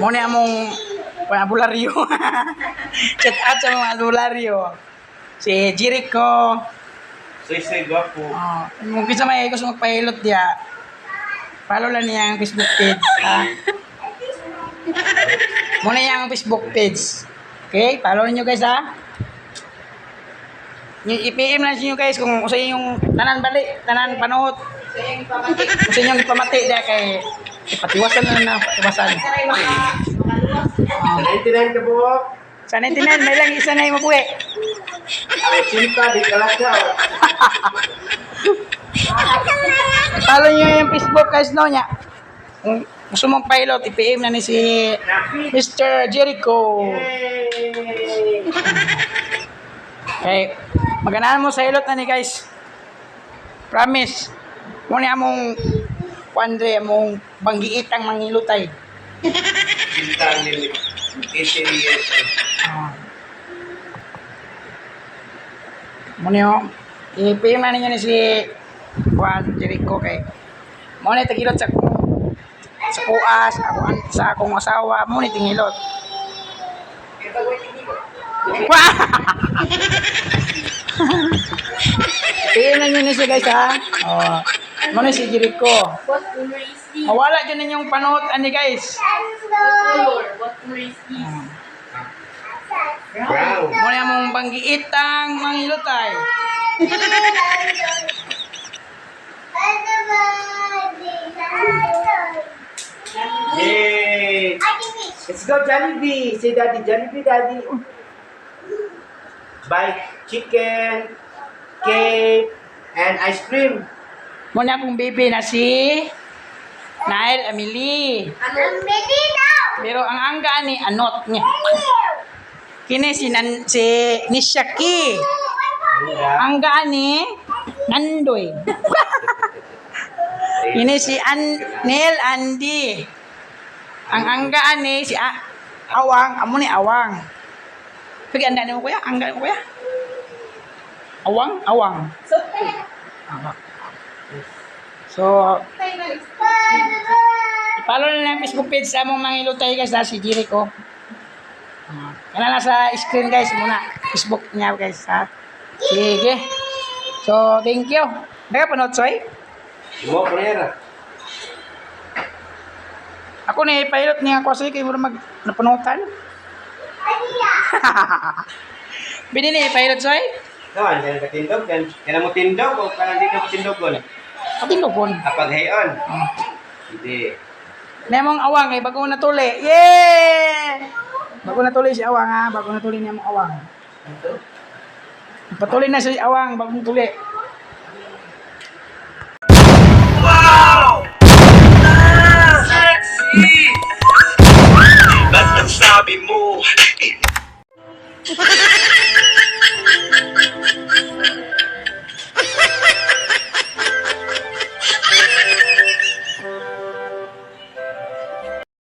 Mo ni among albularyo. Chat out sa mga albularyo. Si Jericho. Soy gwapo. Kung kinsa may gusto magpahilot diya, follow lang niya ang Facebook page. Muna yung Facebook page. Okay? Follow niyo guys ha. I-PM lang niyo guys kung usa yung tanan bali, tanan panuot. Usa yung ipamati diya kay ipatiwasan na patiwasan. Sa 99 ka po. Sa 99 may lang isa na yung mabuhi. Ang cinta di kalakaw. Follow niyo yung Facebook guys no nya. Kung gusto mong pilot, i-PM na ni si Mr. Jericho. Yay! Okay. Maganahan mo sa hilot na ni guys. Promise. Muna among kuandre among banggiitang mangilutay. Cinta limit. 18 years. Muna yung i-PM na ninyo ni si Juan Jericho kay muna tagilot sa kuas, sa akong asawa, muna tingilot. PM na nyo ni siya guys ha. Muna si Jericho. Mawala dyan ninyong panood ani guys. Brown. Muna yung mong banggiitang mangilutay. Yay! Let's go Jollibee. Say daddy, Jollibee daddy. Buy chicken, cake, and ice cream. Muna akong baby na si Nael Emily. Pero ang angga ni anot niya. Kini si Nishaki. Angga ni Nandoy. Kini si Neil Andy. Ang angga ni si Awang, amo ni Awang. Pagi anda ni mo kuya, angga mo kuya. Awang. So, follow na lang Facebook page sa among mangilutay guys na si Jericho. Kana na sa screen guys muna. Facebook niya guys ha. Sige. So, thank you. Nakapanood soy? Mo prera. Ako ni pilot niya ako sige kay mo mag napanutan. Binili pilot soy? Kawan, kaya katindog kan. Kaya mo tindog o kaya di ka tindogon. Katindogon. Apag hayon. Hindi. Nemong awang kay bago natuli. Yeah! Bago natuli si awang ha, bago natuli niya mong awang. Patuloy na si awang bagong tuli. Wow!